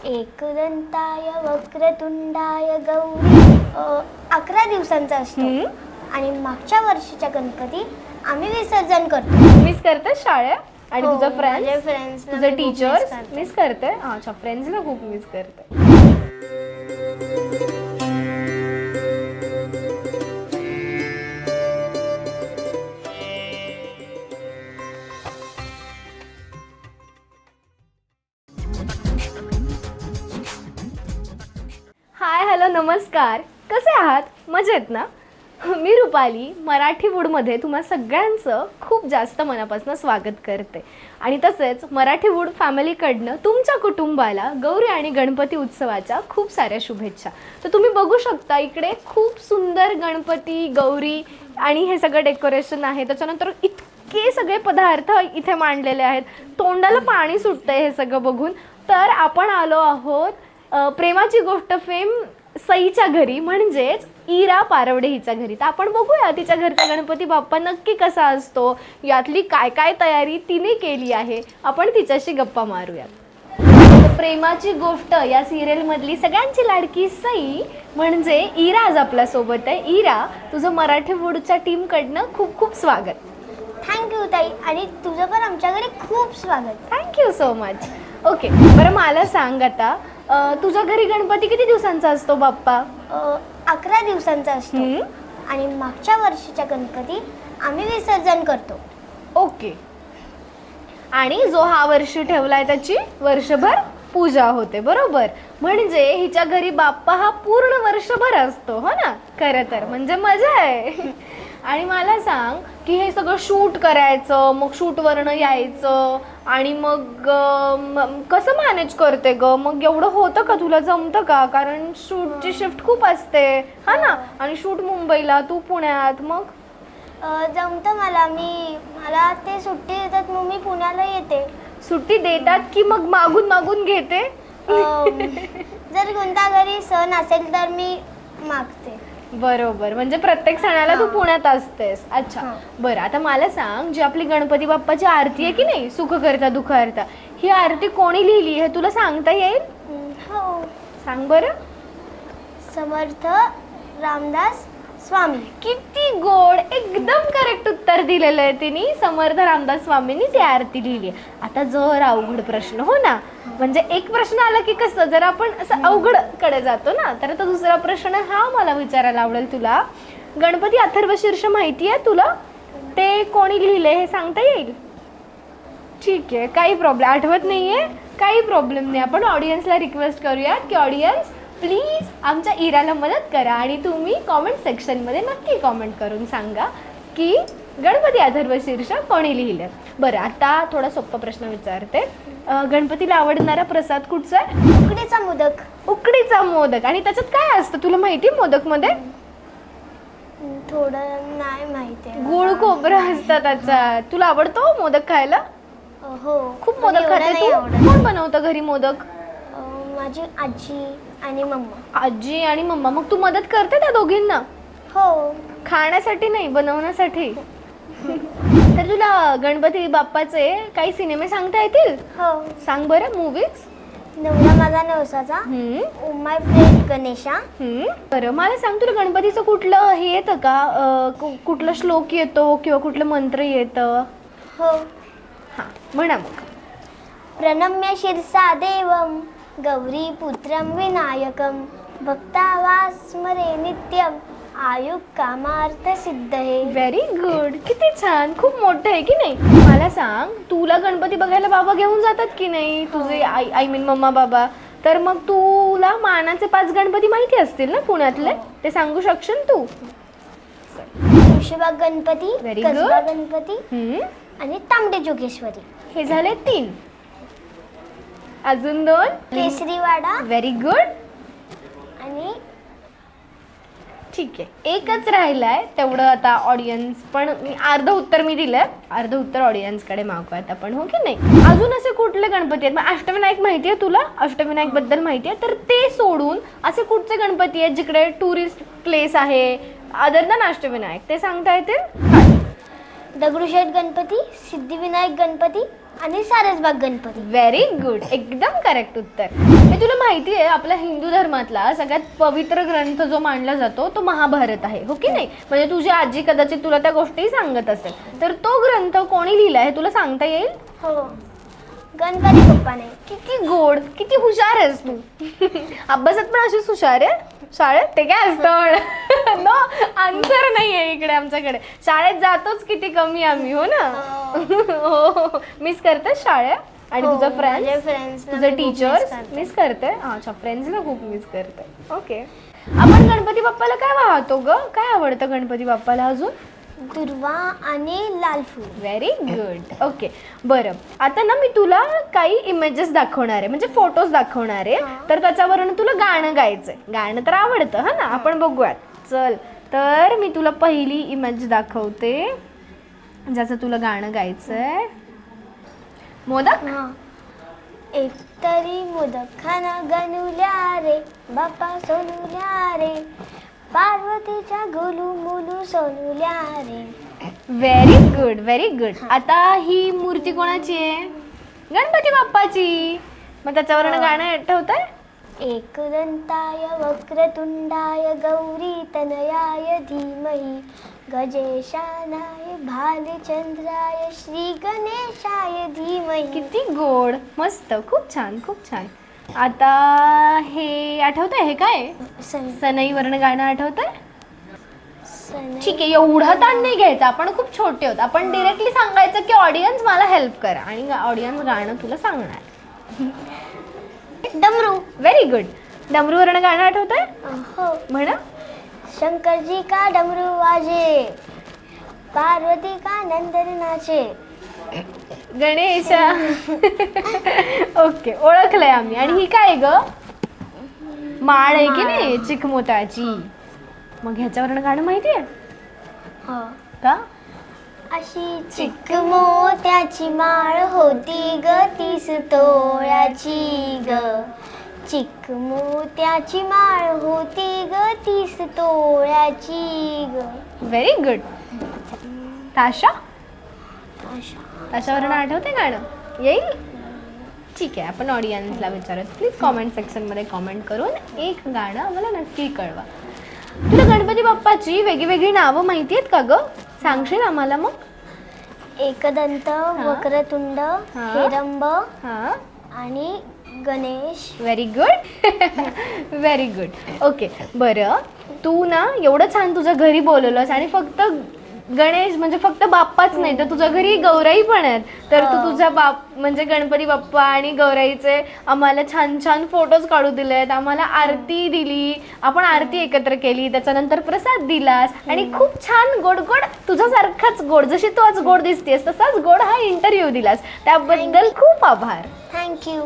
एकदंताय वक्रतुंडाय गौरी 11 दिवसांचा असतो आणि मागच्या वर्षीच्या गणपती आम्ही विसर्जन करतो. मिस करते शाळेत आणि तुझा फ्रेंड्स तुझे टीचर्स मिस करते. अच्छा, फ्रेंड्सला खूप मिस करते. हाय, हॅलो, नमस्कार. कसे आहात? मजेत ना? मी रुपाली मराठी वूडमध्ये तुम्हा सगळ्यांचं खूप जास्त मनापासून स्वागत करते आणि तसेच मराठी वूड फॅमिलीकडनं तुमच्या कुटुंबाला गौरी आणि गणपती उत्सवाच्या खूप साऱ्या शुभेच्छा. तर तुम्ही बघू शकता इकडे खूप सुंदर गणपती, गौरी आणि हे सगळं डेकोरेशन आहे. त्याच्यानंतर इतके सगळे पदार्थ इथे मांडलेले आहेत. तोंडाला पाणी सुटतंय हे सगळं बघून. तर आपण आलो आहोत प्रेमाची गोष्ट फेम सईच्या घरी, म्हणजेच इरा पारवडे हिच्या घरी. तर आपण बघूया तिच्या घरचा गणपती बाप्पा नक्की कसा असतो, यातली काय काय तयारी तिने केली आहे. आपण तिच्याशी गप्पा मारूया. प्रेमाची गोष्ट या सिरियलमधली सगळ्यांची लाडकी सई म्हणजे इरा आज आपल्यासोबत आहे. इरा, तुझं मराठी वूडच्या टीमकडनं खूप खूप स्वागत. थँक्यू ताई, आणि तुझं पण आमच्या घरी खूप स्वागत. Thank you so much. ओके, बरं मला सांग आता, तुझ्या घरी गणपती किती दिवसांचा असतो बाप्पा? 11 दिवसांचा असतो आणि मागच्या वर्षीच्या गणपती आम्ही विसर्जन करतो. ओके, आणि जो हा वर्षी ठेवलाय त्याची वर्षभर पूजा होते, बरोबर? म्हणजे हिच्या घरी बाप्पा हा पूर्ण वर्षभर असतो, हो ना? खरं तर म्हणजे मजा आहे. आणि मला सांग की हे सगळं शूट करायचं, मग शूटवरनं यायचं आणि मग कसं मॅनेज करते ग? मग एवढं होतं का? तुला जमतं का? कारण शूटची शिफ्ट खूप असते, हा ना? आणि शूट मुंबईला, तू पुण्यात. मग जमतं मला ते सुट्टी देतात, मग मी पुण्याला येते. सुट्टी देतात की मग मागून मागून घेते? जर कोणत्या घरी सण असेल तर मी मागते. बरोबर, म्हणजे प्रत्येक सणाला तू पुण्यात असतेस. अच्छा, बरं आता मला सांग, जी आपली गणपती बाप्पाची आरती आहे की नाही, सुख करता दुःख हरता, ही आरती कोणी लिहिली हे तुला सांगता येईल? हो, सांग बरं. समर्थ रामदास स्वामी. किती गोड, एकदम करेक्ट उत्तर दिलेलं आहे तिने. समर्थ रामदास स्वामींनी ती आरती लिहिली. आता जर अवघड प्रश्न, हो ना, म्हणजे एक प्रश्न आला की कसं जर आपण असं अवघड कडे जातो ना, तर आता दुसरा प्रश्न हा मला विचारायला आवडेल तुला. गणपती अथर्वशीर्ष माहिती आहे तुला? ते कोणी लिहिले हे सांगता येईल? ठीक आहे, काही प्रॉब्लेम, आठवत नाहीये, काही प्रॉब्लेम नाही. आपण ऑडियन्सला रिक्वेस्ट करूयात की ऑडियन्स प्लीज आमच्या इराला मदत करा आणि तुम्ही कॉमेंट सेक्शनमध्ये नक्की कॉमेंट करून सांगा की गणपती अथर्वशीर्ष कोणी लिहिलं. बरं, आता थोडा सोपा प्रश्न विचारते. गणपतीला आवडणारा प्रसाद कुठचा आहे? उकडीचा मोदक. उकडीचा मोदक. आणि त्याच्यात काय असतं तुला माहिती? मोदकमध्ये थोडं नाही माहिती. गुळ खोबरं असतं त्याच्यात. तुला आवडतो मोदक खायला? हो, खूप मोदक खाते तू? कोण बनवतं घरी मोदक? माझी आजी आणि मम्मा. आजी आणि मम्मा. मग तू मदत करते त्या दोघींना? हो. खाण्यासाठी नाही, बनवण्यासाठी. तर तुला गणपती बाप्पाचे काही सिनेमे सांगता येतील? हो. सांग बरं. मूवीज? नवरा माझा नवसाचा, ओ माय फ्रेंड गणेशा. बरं मला सांग, तुला गणपतीचं कुठलं हे येतं का? कुठलं श्लोक येतो किंवा कुठलं मंत्र येतं? हो. हां, म्हणा मग. प्रणम्य शिरसा देवम गौरी पुत्रम विनायकम भक्तावास्मरे नित्यम आयुः कामार्थ सिद्धये. व्हेरी गुड, किती छान, खूप मोठं आहे की नाही? मला सांग, तुला गणपती बघायला बाबा घेऊन जातात की नाही? तुझे आय मीन मम्मा बाबा. तर मग तुला मानाचे 5 गणपती माहिती असतील ना पुण्यातले? ते सांगू शकशील तू? Tulshibaug Ganpati, Very Kasba good. गणपती आणि तांबडे जोगेश्वरी. हे झाले 3. अजून 2? केसरीवाडा. Very good. आणि ठीक आहे, एकच राहिलाय तेवढं. आता ऑडियन्स पण अर्ध उत्तर मी दिलंय, अर्ध उत्तर ऑडियन्सकडे मागूयात आपण, हो की नाही? अजून असे कुठले गणपती आहेत? मग अष्टविनायक माहिती आहे तुला? अष्टविनायक बद्दल माहिती आहे? तर ते सोडून असे कुठचे गणपती आहेत जिकडे टुरिस्ट प्लेस आहे अदर दॅन अष्टविनायक, ते सांगता येतील? दगडूशेठ गणपती, सिद्धिविनायक गणपती, आणि सारसबाग गणपती. व्हेरी गुड, एकदम करेक्ट उत्तर. हे तुला माहिती आहे आपल्या हिंदू धर्मातला सगळ्यात पवित्र ग्रंथ जो मानला जातो तो महाभारत आहे, हो की नाही? म्हणजे तुझी आजी कदाचित तुला त्या गोष्टी सांगत असेल, तर तो ग्रंथ कोणी लिहिला हे तुला सांगता येईल? हो, गणपती बाप्पाने. किती गोड, किती हुशार आहेस तू. अभ्यासात पण अशीच हुशार आहे. शाळेत ते काय असतं? नो आन्सर नाही आहे इकडे आमच्याकडे. शाळेत जातोच किती कमी आम्ही, हो ना? हो, मिस करते शाळेत. आणि हो, तुझा माझे फ्रेंड्स, friends तुझे ना मी खूप टीचर्स miss करते. मिस करते? अच्छा, फ्रेंड्सला खूप मिस करते. ओके. आपण गणपती बाप्पाला काय वाहतो ग? काय आवडतं गणपती बाप्पाला अजून? दुर्वा आणि लाल फूल. Very good. ओके, बरं. आता ना मी तुला काही इमेजेस दाखवणार आहे, म्हणजे फोटोज दाखवणार आहे. तर त्याच्यावरून तुला गाणं गायचंय. गाणं तर आवडतं हा ना? आपण बघूयात. चल, तर मी तुला पहिली इमेज दाखवते ज्याचं तुला गाणं गायचंय. मोदक. एकतरी मोदक खाना गणुल्या रे, बाप्पा सोनुल्या रे, पार्वतीच्या गोलू मुलू सोनुल्या रे. Very good, very good. आता ही मूर्ती कोणाची आहे? गणपती बाप्पाची. मग त्याच्यावरून गाणं आठवतंय? एकदंताय वक्रतुंडाय गौरी तनयाय धीमहि, गजेशानाय भालचंद्राय श्री गणेशाय धीमहि. किती गोड, मस्त, खूप छान, खूप छान. आता हे आठवतंय? हे काय? सनई वर्ण गाणं आठवतंय? ठीक आहे, एवढा ताण नाही घ्यायचा, आपण खूप छोटे आहोत. आपण डिरेक्टली सांगायचं की ऑडियन्स मला हेल्प करा, आणि ऑडियन्स गाणं तुला सांगणार. डमरू. Very good. डमरू वर्ण गाणं आठवतंय? हो. म्हणा. शंकर जी का डमरू वाजे, पार्वती का नंदन नाचे. गणेशा. ओके, ओळखलंय आम्ही. आणि ही काय ग? माळ आहे की नाही, चिकमोत्याची. मग ह्याच्यावरून गाणं माहितीये हो का? अशी चिकमोत्याची माळ होती ग 30 तोळ्याची ग, चिकमोत्याची माळ होती ग 30 तोळ्याची ग. Very good. ताशा. ताशावरून आठवते गाणं? येईल? ठीक आहे, आपण ऑडियन्सला विचारत. प्लीज कॉमेंट सेक्शनमध्ये कॉमेंट करून एक गाणं आम्हाला नक्की कळवा. तुला गणपती बाप्पाची वेगळी नावं माहिती आहेत का ग? सांगशील आम्हाला मग? एकदंत, वक्रतुंड, हेरंब हां आणि Ganesh. Very good. Very good. Okay, बरं. तू ना एवढं छान तुझ्या घरी बोलवलंस, आणि फक्त गणेश म्हणजे फक्त बाप्पाच नाही, तर तुझ्या घरी गौराई पण आहेत. तर तू तुझ्या म्हणजे गणपती बाप्पा आणि गौराईचे आम्हाला छान छान फोटोज काढू दिलेत, आम्हाला आरती दिली, आपण आरती एकत्र केली, त्याच्यानंतर प्रसाद दिलास, आणि खूप छान गोड गोड, तुझ्यासारखाच गोड, जशी तू आज गोड दिसतेस तसाच गोड हा इंटरव्ह्यू दिलास. त्याबद्दल खूप आभार. थँक्यू.